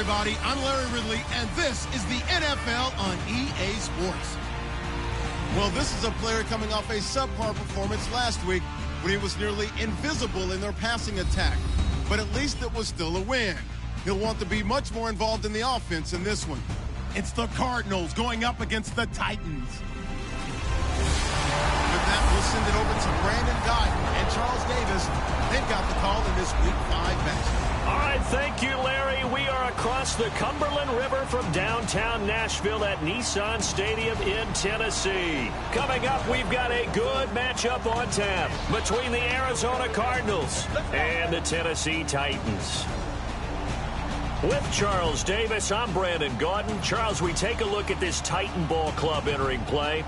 everybody. I'm Larry Ridley, and this is the NFL on EA Sports. Well, this is a player coming off a subpar performance last week when he was nearly invisible in their passing attack. But at least it was still a win. He'll want to be much more involved in the offense in this one. It's the Cardinals going up against the Titans. With that, we'll send it over to Brandon Guyton and Charles Davis. They've got the call in this Week 5 matchup. All right, thank you, Larry. We are across the Cumberland River from downtown Nashville at Nissan Stadium in Tennessee. Coming up, we've got a good matchup on tap between the Arizona Cardinals and the Tennessee Titans. With Charles Davis, I'm Brandon Guyton. Charles, we take a look at this Titan ball club entering play.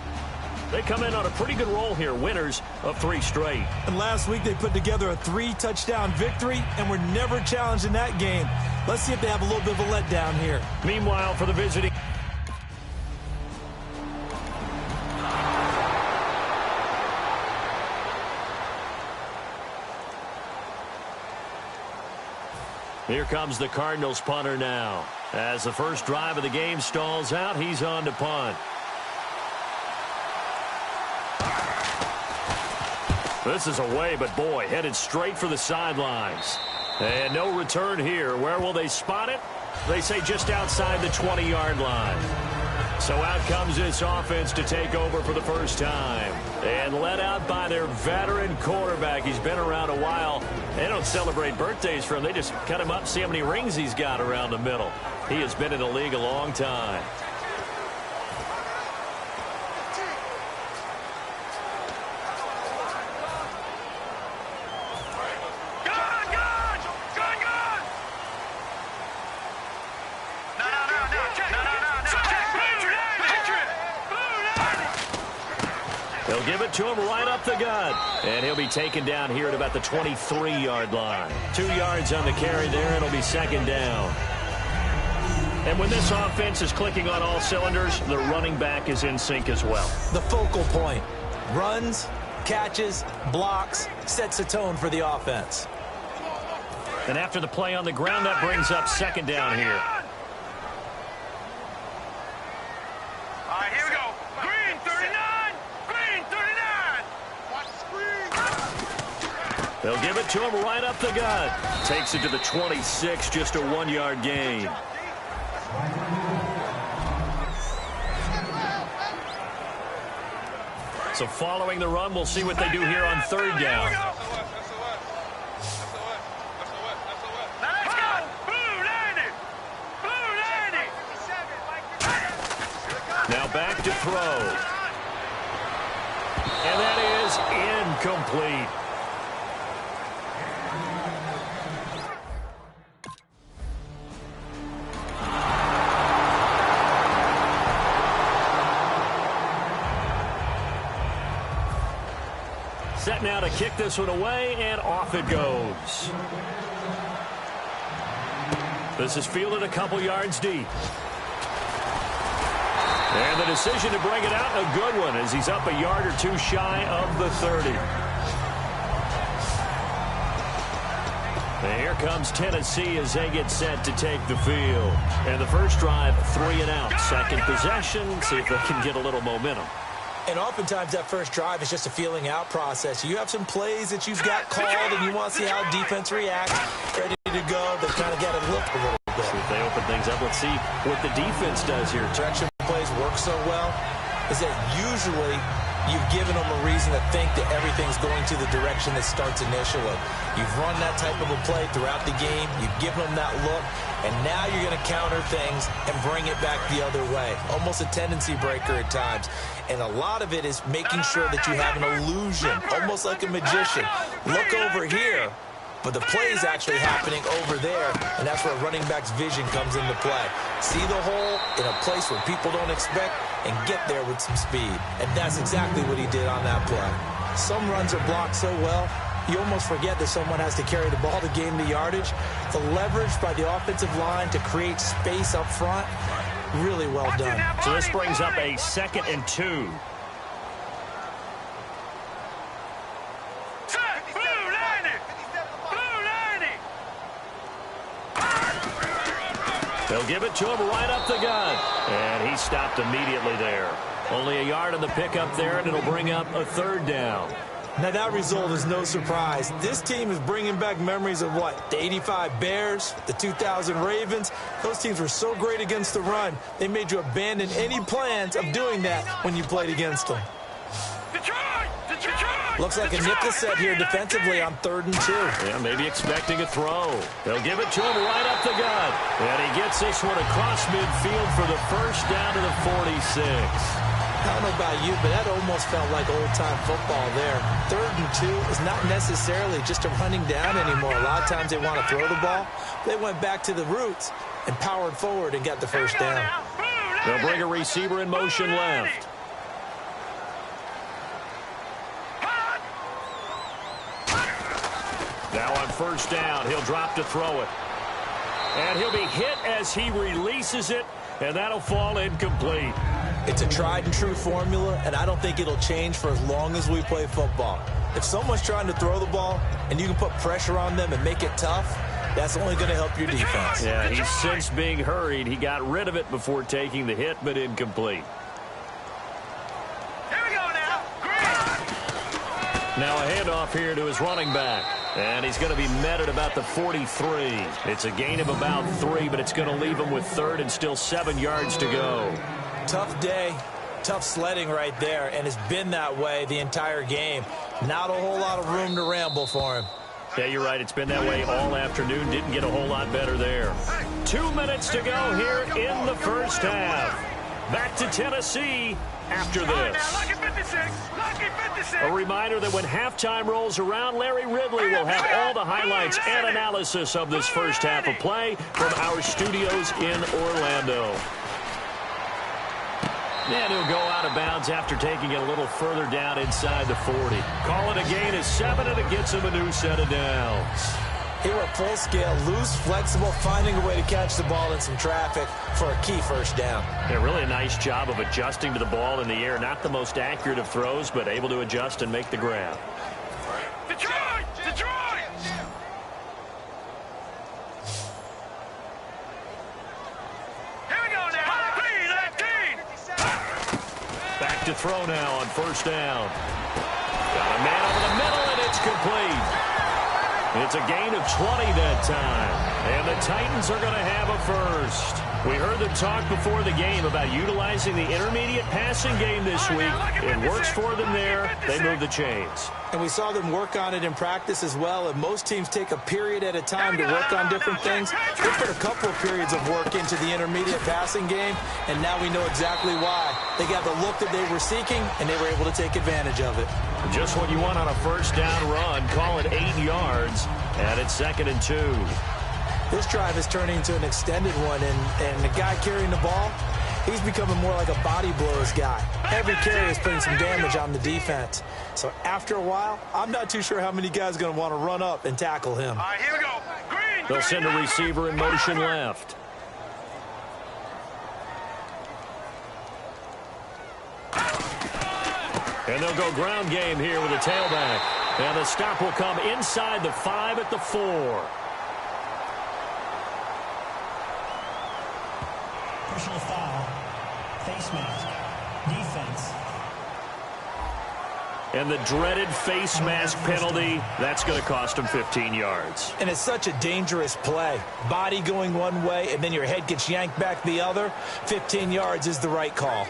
They come in on a pretty good roll here, winners of 3 straight. And last week they put together a 3-touchdown victory and were never challenged in that game. Let's see if they have a little bit of a letdown here. Meanwhile, for the visiting... Here comes the Cardinals punter now. As the first drive of the game stalls out, he's on to punt. This is away, but boy, headed straight for the sidelines. And no return here. Where will they spot it? They say just outside the 20-yard line. So out comes this offense to take over for the first time. And led out by their veteran quarterback. He's been around a while. They don't celebrate birthdays for him. They just cut him up, see how many rings he's got around the middle. He has been in the league a long time. They'll give it to him right up the gut. And he'll be taken down here at about the 23-yard line. 2 yards on the carry there. It'll be second down. And when this offense is clicking on all cylinders, the running back is in sync as well. The focal point. Runs, catches, blocks, sets a tone for the offense. And after the play on the ground, that brings up second down here. All right, here we go. Green 39. Green 39. They'll give it to him right up the gut. Takes it to the 26, just a 1-yard gain. So following the run, we'll see what they do here on third down. Let's go. Blue 90. Blue 90. Now back to throw. And that is incomplete. Set now to kick this one away, and off it goes. This is fielded a couple yards deep. And the decision to bring it out, a good one, as he's up a yard or 2 shy of the 30. And here comes Tennessee as they get set to take the field. And the first drive, 3 and out. Second possession, see if they can get a little momentum. And oftentimes that first drive is just a feeling out process. You have some plays that you've got called and you want to see how defense reacts. Ready to go. They kind of got to look a little bit. See if they open things up. Let's see what the defense does here. Direction plays work so well is that usually you've given them a reason to think that everything's going to the direction that starts initially. You've run that type of a play throughout the game. You've given them that look. And now you're going to counter things and bring it back the other way. Almost a tendency breaker at times. And a lot of it is making sure that you have an illusion, almost like a magician. Look over here, but the play is actually happening over there, and that's where running back's vision comes into play. See the hole in a place where people don't expect and get there with some speed. And that's exactly what he did on that play. Some runs are blocked so well, you almost forget that someone has to carry the ball to gain the yardage. The leverage by the offensive line to create space up front, really well done. So this brings up a 2nd and 2. They'll give it to him right up the gut. And he stopped immediately there. Only a yard on the pickup there, and it'll bring up a third down. Now, that result is no surprise. This team is bringing back memories of what? The 85 Bears, the 2000 Ravens. Those teams were so great against the run, they made you abandon any plans of doing that when you played against them. Looks like a nickel set here defensively on 3rd and 2. Yeah, maybe expecting a throw. They'll give it to him right up the gut. And he gets this one across midfield for the first down to the 46. I don't know about you, but that almost felt like old-time football there. 3rd and 2 is not necessarily just a running down anymore. A lot of times they want to throw the ball. They went back to the roots and powered forward and got the first down. They'll bring a receiver in motion left. Now on first down, he'll drop to throw it. And he'll be hit as he releases it, and that'll fall incomplete. It's a tried-and-true formula, and I don't think it'll change for as long as we play football. If someone's trying to throw the ball and you can put pressure on them and make it tough, that's only going to help your defense. Yeah, he's since being hurried. He got rid of it before taking the hit, but incomplete. Here we go now. Now a handoff here to his running back. And he's going to be met at about the 43. It's a gain of about 3, but it's going to leave him with 3rd and still 7 yards to go. Tough day, tough sledding right there, and it's been that way the entire game. Not a whole lot of room to ramble for him. Yeah, you're right. It's been that way all afternoon. Didn't get a whole lot better there. 2 minutes to go here in the first half. Back to Tennessee after this. A reminder that when halftime rolls around, Larry Ridley will have all the highlights and analysis of this first half of play from our studios in Orlando. And he'll go out of bounds after taking it a little further down inside the 40. Call it a gain of 7, and it gets him a new set of downs. He went full scale, loose, flexible, finding a way to catch the ball in some traffic for a key first down. Yeah, really a nice job of adjusting to the ball in the air. Not the most accurate of throws, but able to adjust and make the grab. Detroit! Detroit! Here we go now. 3-19. Back to throw now on first down. Got a man over the middle, and it's complete. It's a gain of 20 that time. And the Titans are going to have a first. We heard them talk before the game about utilizing the intermediate passing game this week. It works for them there. They move the chains. And we saw them work on it in practice as well. And most teams take a period at a time to work on different things. They put a couple of periods of work into the intermediate passing game, and now we know exactly why. They got the look that they were seeking, and they were able to take advantage of it. Just what you want on a first down run. Call it 8 yards, and it's 2nd and 2. This drive is turning into an extended one, and the guy carrying the ball, he's becoming more like a body blows guy. Every carry is putting some damage on the defense. So after a while, I'm not too sure how many guys are going to want to run up and tackle him. All right, here we go. Green. They'll send a receiver in motion left. And they'll go ground game here with a tailback. And the stop will come inside the 5 at the 4. Personal foul, face mask, defense. And the dreaded face mask penalty, that's going to cost him 15 yards. And it's such a dangerous play. Body going one way, and then your head gets yanked back the other. 15 yards is the right call.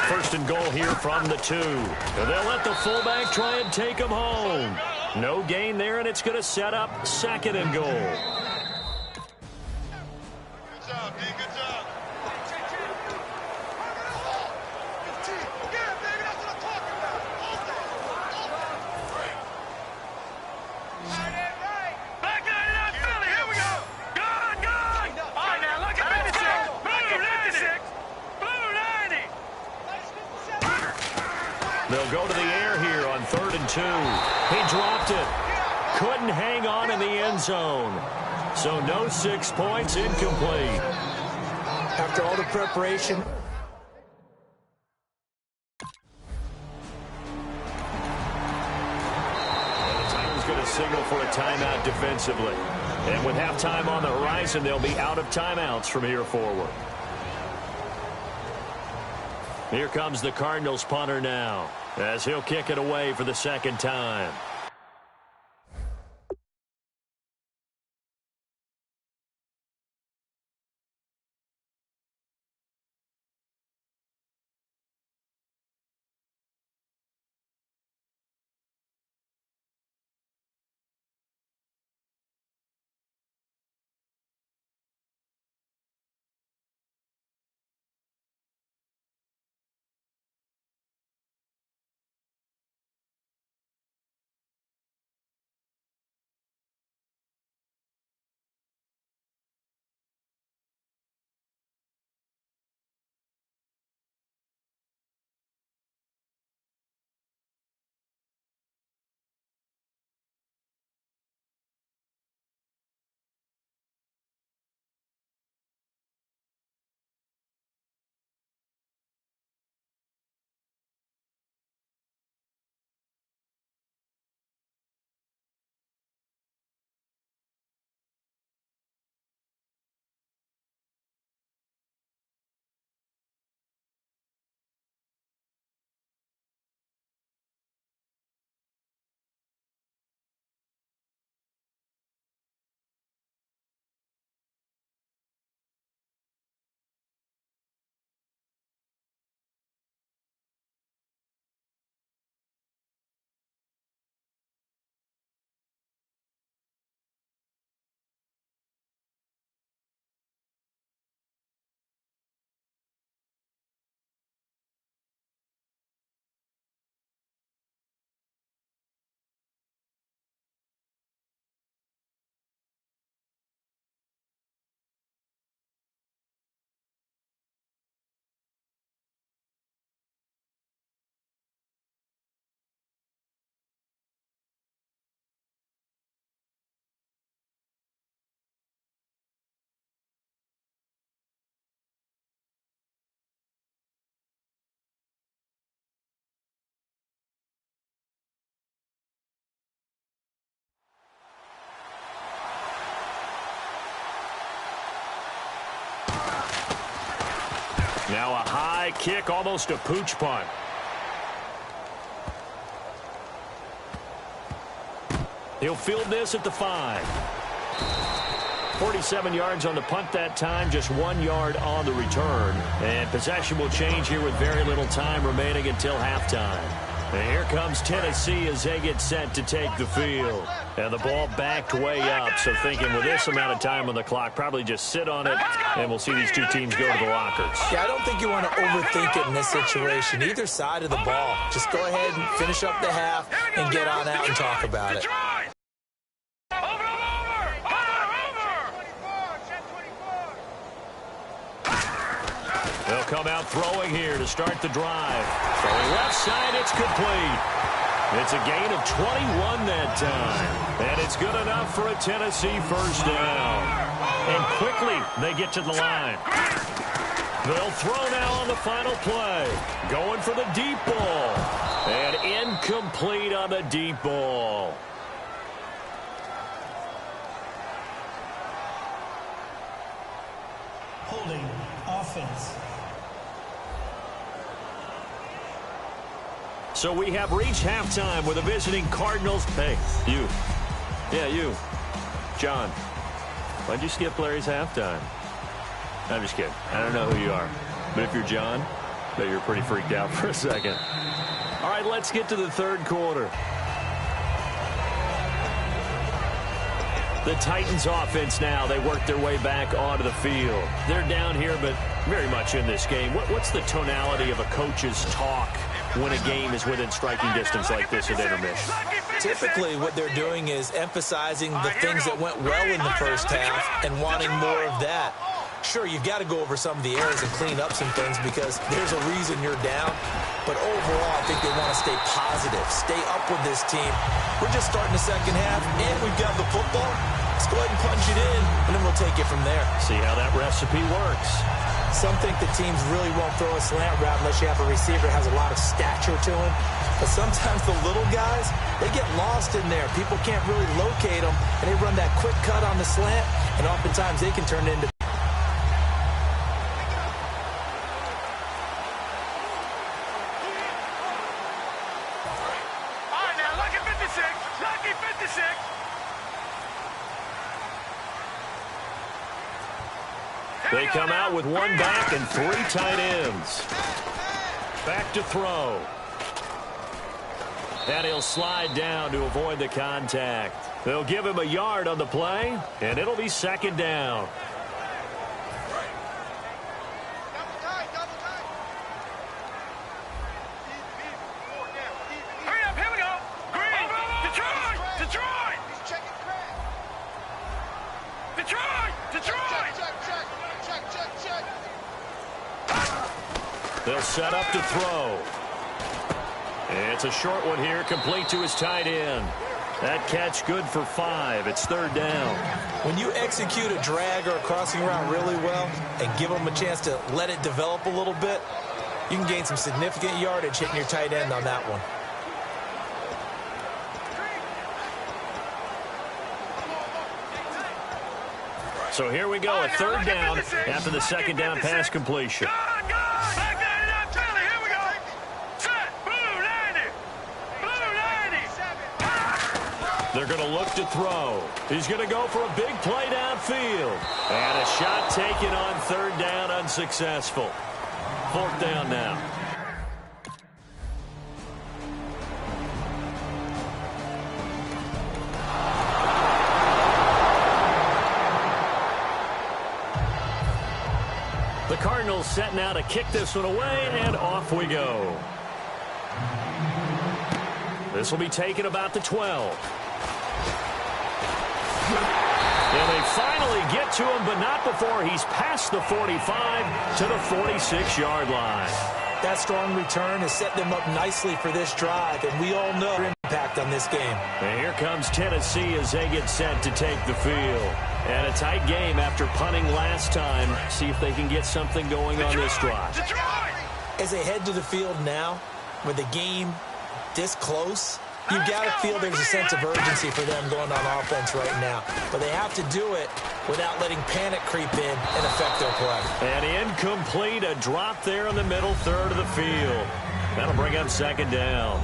First and goal here from the 2. And they'll let the fullback try and take him home. No gain there, and it's going to set up 2nd and goal. Good job, D. Good job. Back 99 Philly. Here we go. Good, good. All right, now look at 56. Blue 96. Blue 90. They'll go to the air here on 3rd and 2. He dropped it. Couldn't hang on in the end zone. So no 6 points, incomplete. After all the preparation. Going to signal for a timeout defensively. And with halftime on the horizon, they'll be out of timeouts from here forward. Here comes the Cardinals punter now, as he'll kick it away for the second time. Now a high kick, almost a pooch punt. He'll field this at the 5. 47 yards on the punt that time, just 1 yard on the return. And possession will change here with very little time remaining until halftime. And here comes Tennessee as they get set to take the field. And the ball backed way up, so thinking with this amount of time on the clock, probably just sit on it, and we'll see these two teams go to the lockers. Yeah, I don't think you want to overthink it in this situation. Either side of the ball. Just go ahead and finish up the half and get on out and talk about it. They'll come out throwing here to start the drive. Throwing left side, it's complete. It's a gain of 21 that time. And it's good enough for a Tennessee first down. And quickly, they get to the line. They'll throw now on the final play. Going for the deep ball. And incomplete on the deep ball. Holding offense. So we have reached halftime with the visiting Cardinals. Hey, you. Yeah, you. John, why'd you skip Larry's halftime? I'm just kidding. I don't know who you are. But if you're John, I bet you're pretty freaked out for a second. All right, let's get to the third quarter. The Titans offense now, they work their way back onto the field. They're down here, but very much in this game. What's the tonality of a coach's talk when a game is within striking distance like this at intermission? Typically, what they're doing is emphasizing the things that went well in the first half and wanting more of that. Sure, you've got to go over some of the errors and clean up some things because there's a reason you're down. But overall, I think they want to stay positive, stay up with this team. We're just starting the second half, and we've got the football. Let's go ahead and punch it in, and then we'll take it from there. See how that recipe works. Some think that teams really won't throw a slant route unless you have a receiver that has a lot of stature to him. But sometimes the little guys, they get lost in there. People can't really locate them, and they run that quick cut on the slant, and oftentimes they can turn it into... All right, now, lucky 56. Lucky 56. They come out with one back and 3 tight ends. Back to throw. And he'll slide down to avoid the contact. They'll give him a yard on the play, and it'll be second down. Hurry up, here we go. Green, Detroit, Detroit. Detroit, Detroit. They'll set up to throw. It's a short one here, complete to his tight end. That catch good for 5. It's third down. When you execute a drag or a crossing route really well and give them a chance to let it develop a little bit, you can gain some significant yardage hitting your tight end on that one. So here we go, a third down after the second down pass completion. They're going to look to throw. He's going to go for a big play downfield. And a shot taken on third down, unsuccessful. Fourth down now. The Cardinals set now to kick this one away, and off we go. This will be taken about the 12. And they finally get to him, but not before he's past the 45 to the 46-yard line. That strong return has set them up nicely for this drive, and we all know their impact on this game. And here comes Tennessee as they get set to take the field. And a tight game after punting last time. See if they can get something going on this drive. As they head to the field now, with the game this close, you've got to feel there's a sense of urgency for them going on offense right now. But they have to do it without letting panic creep in and affect their play. And incomplete, a drop there in the middle third of the field. That'll bring up second down.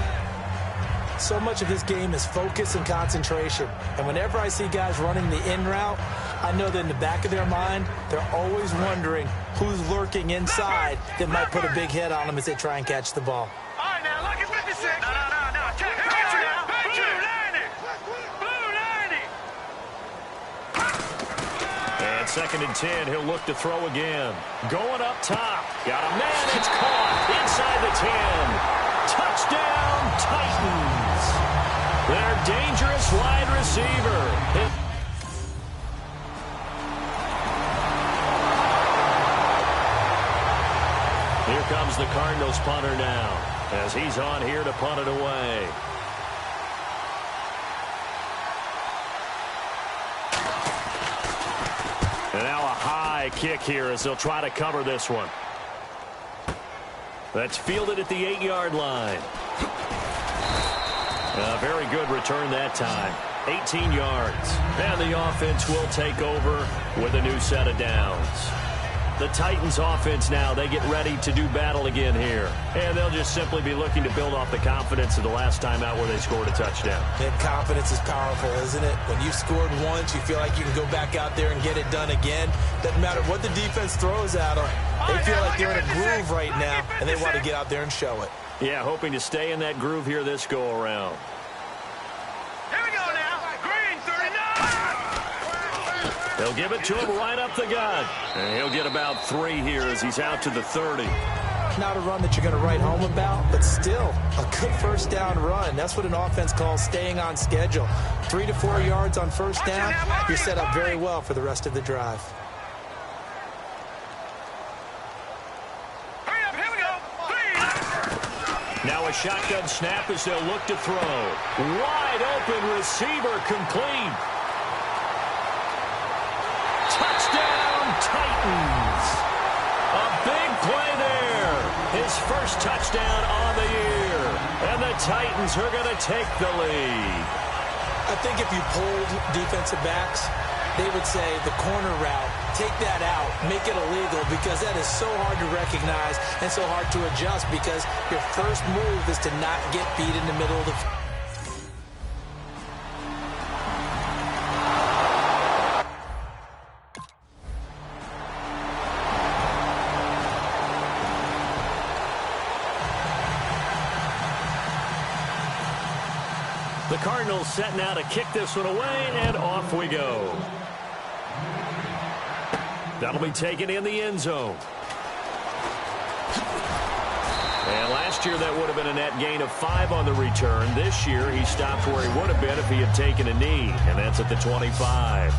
So much of this game is focus and concentration. And whenever I see guys running the in route, I know that in the back of their mind, they're always wondering who's lurking inside that might put a big hit on them as they try and catch the ball. All right, now, lucky 56. No. Check. Blue 90. And second and 10, he'll look to throw again. Going up top. Got a man, it's caught inside the 10. Touchdown, Titans. Their dangerous wide receiver. Here comes the Cardinals punter now, as he's on here to punt it away. And now a high kick here as they'll try to cover this one. That's fielded at the 8-yard line. A very good return that time. 18 yards. And the offense will take over with a new set of downs. The Titans offense now, they get ready to do battle again here. And they'll just simply be looking to build off the confidence of the last time out where they scored a touchdown. And confidence is powerful, isn't it? When you've scored once, you feel like you can go back out there and get it done again. Doesn't matter what the defense throws at them. They feel like they're in a groove right now, and they want to get out there and show it. Yeah, hoping to stay in that groove here this go-around. Here we go now. Green 39. They'll give it to him right up the gut. And he'll get about 3 here as he's out to the 30. Not a run that you're going to write home about, but still a good first down run. That's what an offense calls staying on schedule. 3 to 4 yards on first down, you're set up very well for the rest of the drive. Hurry up, here we go. Now a shotgun snap as they'll look to throw. Wide open receiver complete. Touchdown, Titans. A His first touchdown on the year. And the Titans are going to take the lead. I think if you polled defensive backs, they would say the corner route, take that out, make it illegal, because that is so hard to recognize and so hard to adjust, because your first move is to not get beat in the middle of the field. The Cardinals set now to kick this one away, and off we go. That'll be taken in the end zone. And last year that would have been a net gain of 5 on the return. This year he stopped where he would have been if he had taken a knee, and that's at the 25.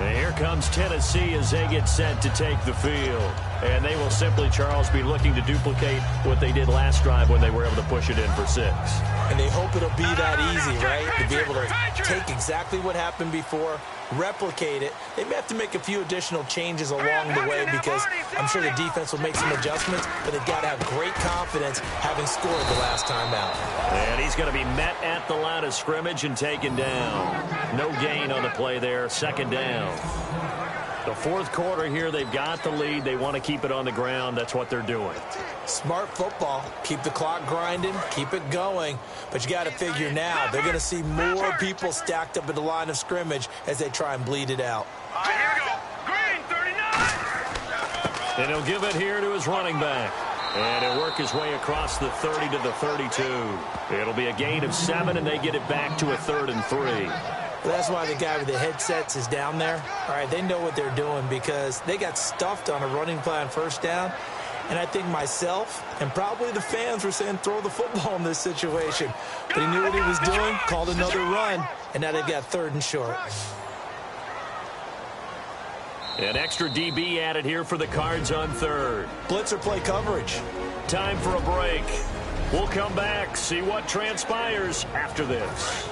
And here comes Tennessee as they get set to take the field. And they will simply, Charles, be looking to duplicate what they did last drive when they were able to push it in for 6. And they hope it'll be that easy, right? To be able to take exactly what happened before, replicate it. They may have to make a few additional changes along the way, because I'm sure the defense will make some adjustments, but they've got to have great confidence having scored the last time out. And he's going to be met at the line of scrimmage and taken down. No gain on the play there, second down. The fourth quarter here, they've got the lead. They want to keep it on the ground. That's what they're doing. Smart football. Keep the clock grinding. Keep it going. But you got to figure now, they're going to see more people stacked up at the line of scrimmage as they try and bleed it out. All right, here we go. Green, 39. And he'll give it here to his running back. And he'll work his way across the 30 to the 32. It'll be a gain of 7, and they get it back to a 3rd and 3. That's why the guy with the headsets is down there. All right, they know what they're doing, because they got stuffed on a running play on first down. And I think myself and probably the fans were saying throw the football in this situation. But he knew what he was doing, called another run, and now they've got 3rd and short. An extra DB added here for the Cards on 3rd. Blitzer play coverage. Time for a break. We'll come back, see what transpires after this.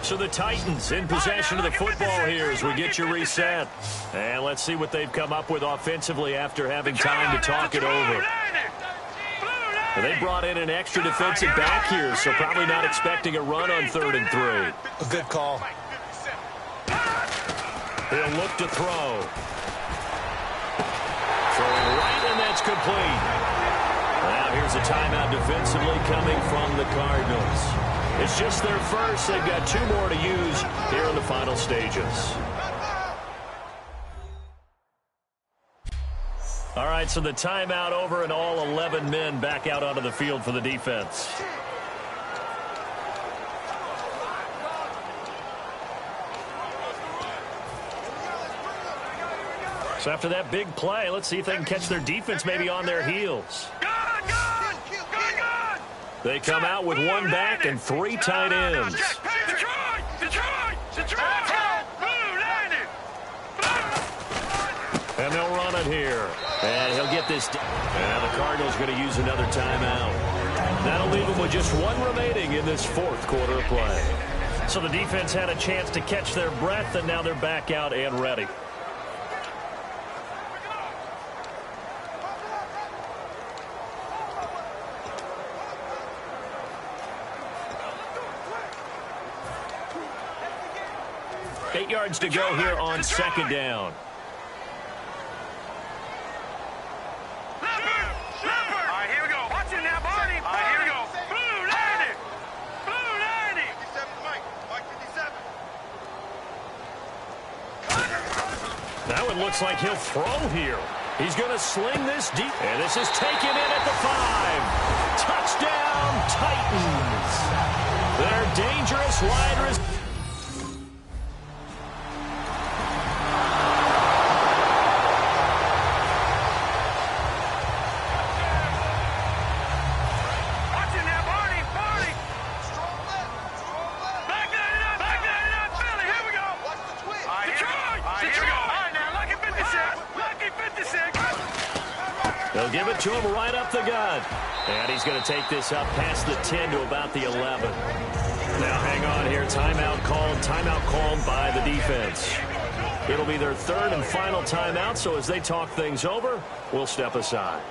So the Titans in possession of the football here as we get you reset. And let's see what they've come up with offensively after having time to talk it over. And they brought in an extra defensive back here, so probably not expecting a run on 3rd and 3. A good call. He'll look to throw. Throwing right, and that's complete. Now here's a timeout defensively coming from the Cardinals. It's just their first. They've got 2 more to use here in the final stages. All right, so the timeout over, and all 11 men back out onto the field for the defense. So after that big play, let's see if they can catch their defense maybe on their heels. They come out with 1 back and 3 tight ends. And they'll run it here. And he'll get this. And the Cardinals going to use another timeout. That'll leave them with just 1 remaining in this 4th quarter of play. So the defense had a chance to catch their breath, and now they're back out and ready. Eight yards to go here on 2nd down. All right, here we go. Watch it now, Barney. All right, here we go. Blue 90. Blue 90. 57 Mike. Mike 57. Now it looks like he'll throw here. He's going to sling this deep. And this is taken in at the 5. Touchdown, Titans. They're dangerous wide receivers. They'll give it to him right up the gut. And he's going to take this up past the 10 to about the 11. Now hang on here. Timeout called by the defense. It'll be their 3rd and final timeout, so as they talk things over, we'll step aside.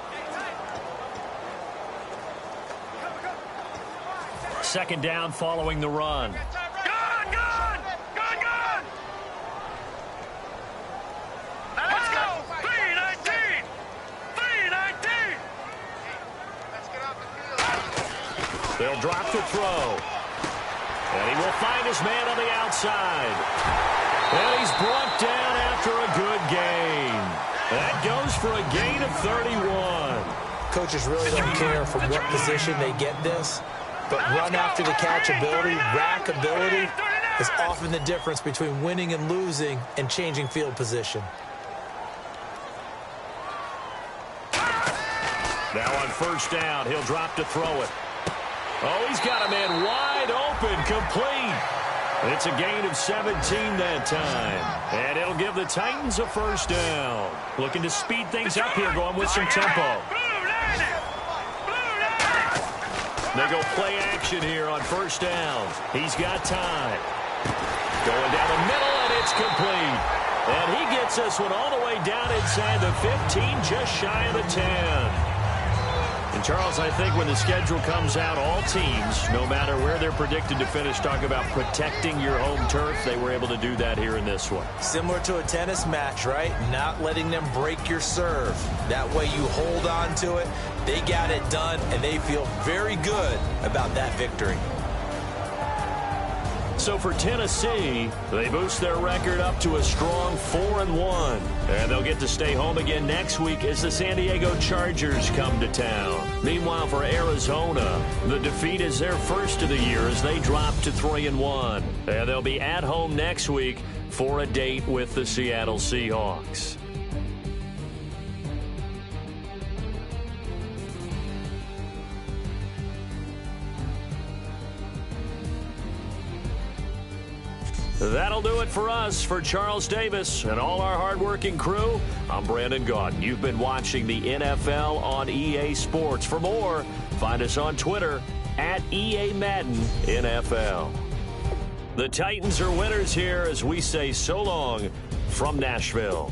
second down following the run. Good! Let's go! 319! 319! They'll drop to throw. And he will find his man on the outside. And he's brought down after a good gain. That goes for a gain of 31. Coaches really don't care from what position they get this, but run after the catch ability, rack ability is often the difference between winning and losing and changing field position. Now on first down, he'll drop to throw it. Oh, he's got a man wide open, complete. It's a gain of 17 that time. And it'll give the Titans a first down. Looking to speed things up here, going with some tempo. They go play action here on first down. He's got time. Going down the middle, and it's complete. And he gets this one all the way down inside the 15, just shy of the 10. And, Charles, I think when the schedule comes out, all teams, no matter where they're predicted to finish, talk about protecting your home turf. They were able to do that here in this one. Similar to a tennis match, right? Not letting them break your serve. That way you hold on to it. They got it done, and they feel very good about that victory. So for Tennessee, they boost their record up to a strong 4-1. And they'll get to stay home again next week as the San Diego Chargers come to town. Meanwhile, for Arizona, the defeat is their first of the year as they drop to 3-1. And they'll be at home next week for a date with the Seattle Seahawks. That'll do it for us. For Charles Davis and all our hardworking crew, I'm Brandon Gaudin. You've been watching the NFL on EA Sports. For more, find us on Twitter at EA Madden NFL. The Titans are winners here as we say so long from Nashville.